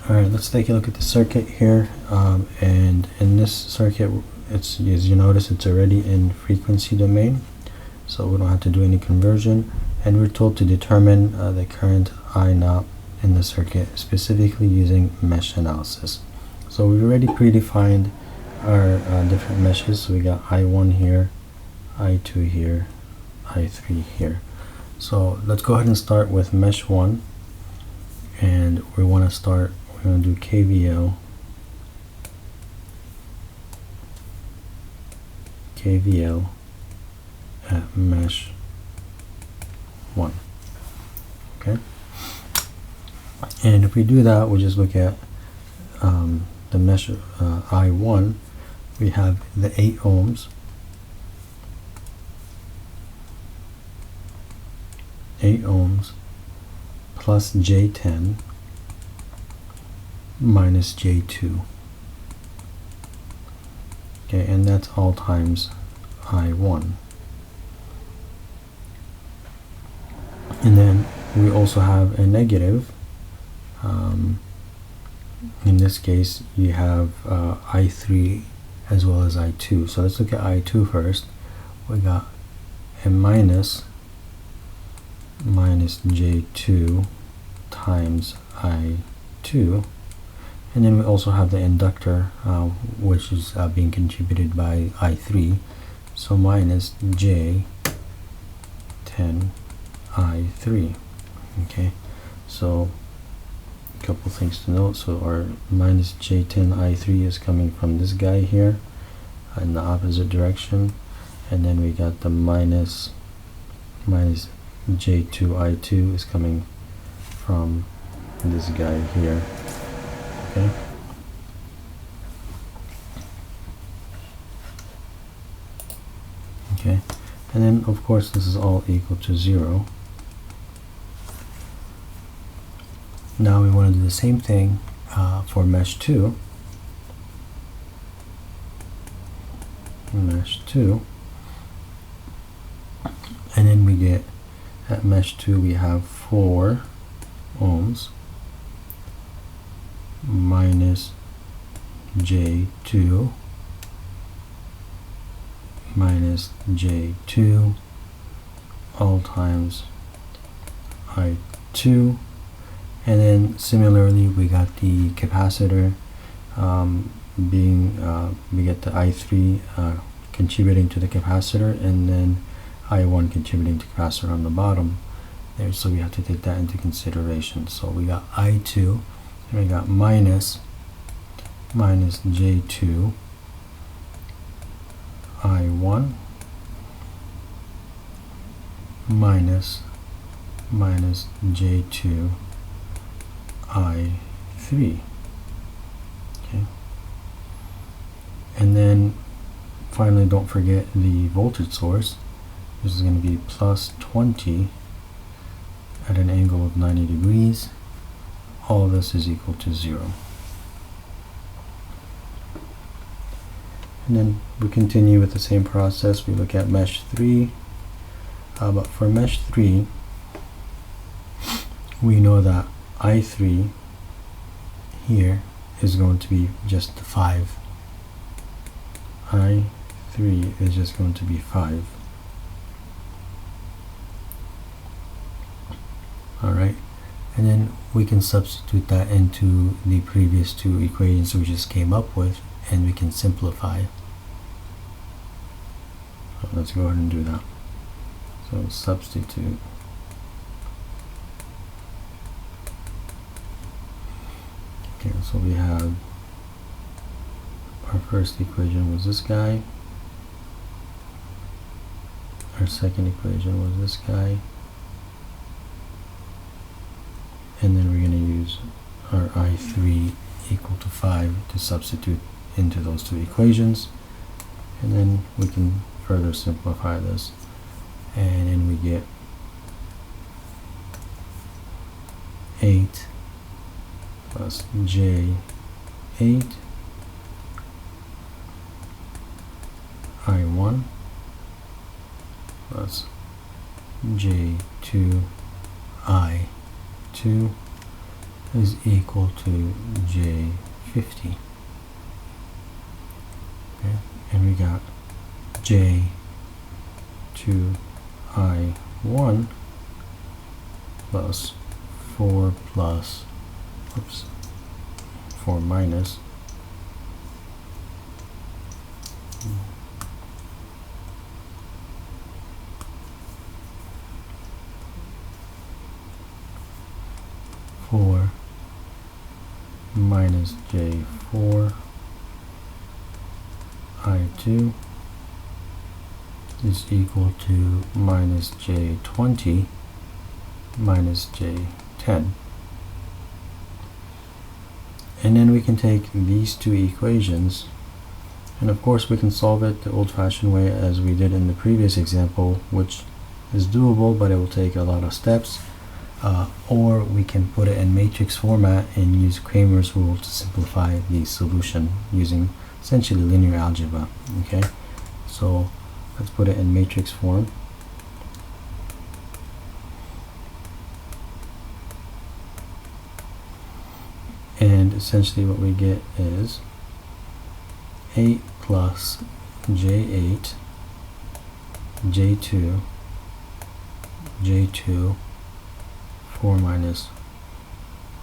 Alright, let's take a look at the circuit here, and in this circuit, as you notice, it's already in frequency domain, so we don't have to do any conversion, and we're told to determine the current I naught in the circuit, specifically using mesh analysis. So we've already predefined our different meshes. So we got I1 here, I2 here, I3 here. So let's go ahead and start with mesh 1, and we're going to do KVL at mesh 1. Okay, and if we do that, we'll just look at the mesh I1. We have the 8 ohms, 8 ohms plus J10 minus J2. Okay, and that's all times I1. And then we also have a negative. In this case, you have I3 as well as I2. So let's look at I2 first. We got a minus J2 times I2. And then we also have the inductor, which is being contributed by I3. So minus J10 I3. Okay, so a couple things to note. So our minus J10 I3 is coming from this guy here in the opposite direction, and then we got the minus J2 I2 is coming from this guy here. Okay, okay, and then of course this is all equal to 0. Now we want to do the same thing for mesh 2. Mesh 2, and then we get at mesh 2 we have 4 ohms minus J2 minus J2 all times I2. And then similarly we got the capacitor we get the I3 contributing to the capacitor, and then I1 contributing to capacitor on the bottom there, so we have to take that into consideration. So we got I2, and we got minus J2 I1 minus J2 I3. Okay, and then finally don't forget the voltage source. This is going to be plus 20 at an angle of 90 degrees. All of this is equal to 0. And then we continue with the same process. We look at mesh 3, but for mesh 3 we know that I3 here is going to be just 5. I3 is just going to be 5. Alright, and then we can substitute that into the previous two equations we just came up with, and we can simplify. So let's go ahead and do that. So substitute. Okay, so we have our first equation was this guy, our second equation was this guy, and then we're going to use our I3 equal to 5 to substitute into those two equations, and then we can further simplify this, and then we get 8 plus J8 I1 plus J2 I2 is equal to J50. Okay, and we got J2I1 plus 4 plus, oops, 4 minus 4 minus J4 I2 is equal to minus J20 minus J10. And then we can take these two equations, and of course we can solve it the old-fashioned way as we did in the previous example, which is doable, but it will take a lot of steps. Or we can put it in matrix format and use Cramer's rule to simplify the solution using essentially linear algebra. Okay, so let's put it in matrix form. And essentially what we get is 8 plus J8, J2, J2, 4 minus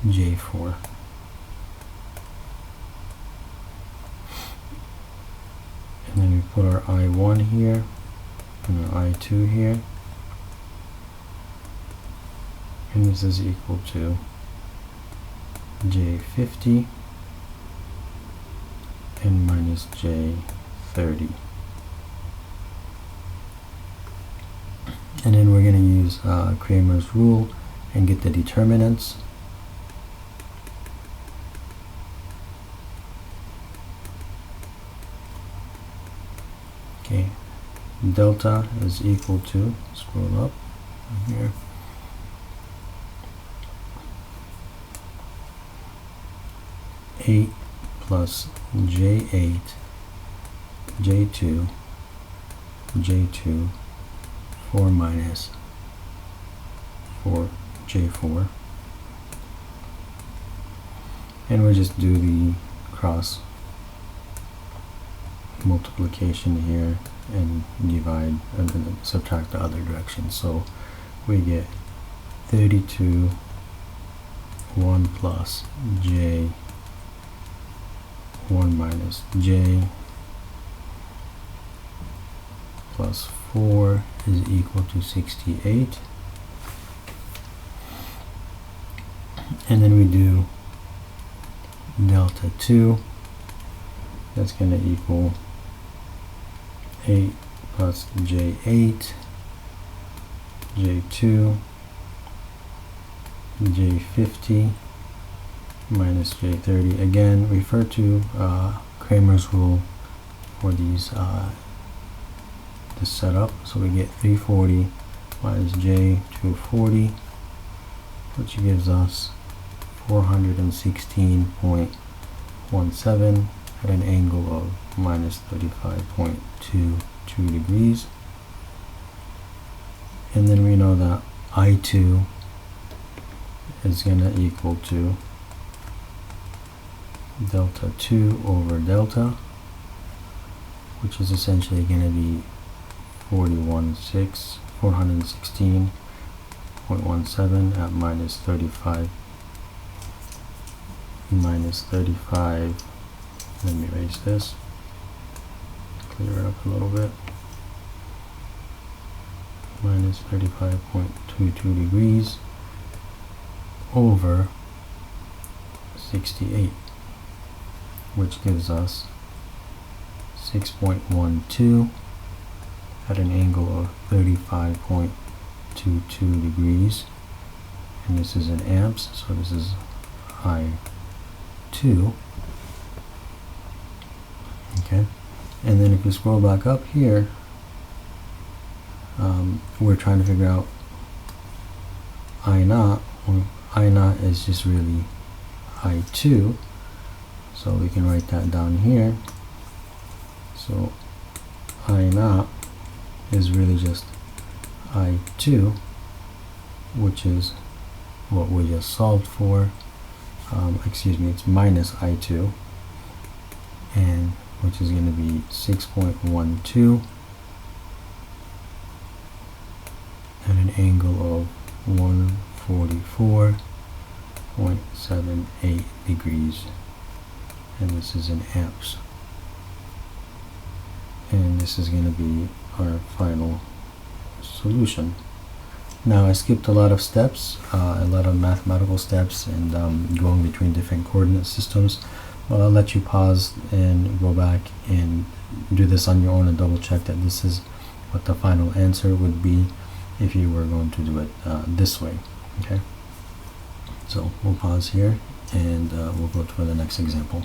J4. And then we put our I1 here and our I2 here. And this is equal to J50 and minus J30. And then we're going to use Cramer's rule and get the determinants. Okay, delta is equal to, scroll up here, eight plus J8, J2, J2, 4 minus 4 J4, and we'll just do the cross multiplication here and divide and then subtract the other direction. So we get 32 1 plus J 1 minus J plus 4 is equal to 68. And then we do delta 2, that's going to equal 8 plus J8, J2, J50 minus J30. Again, refer to Cramer's rule for these this setup. So we get 340 minus J240, which gives us 416.17 at an angle of minus 35.22 degrees. And then we know that I2 is going to equal to delta 2 over delta, which is essentially going to be 416.17 at minus 35, let me erase this, clear it up a little bit, minus 35.22 degrees over 68, which gives us 6.12 at an angle of 35.22 degrees, and this is in amps, so this is I2. Okay, and then if you scroll back up here, we're trying to figure out I naught. Well, I naught is just really I2, so we can write that down here. So I naught is really just I2, which is what we just solved for. excuse me, it's minus I2, and which is going to be 6.12 at an angle of 144.78 degrees, and this is in amps, and this is going to be our final solution. Now I skipped a lot of steps, a lot of mathematical steps, and going between different coordinate systems, but I'll let you pause and go back and do this on your own and double check that this is what the final answer would be if you were going to do it this way. Okay, so we'll pause here and we'll go to the next example.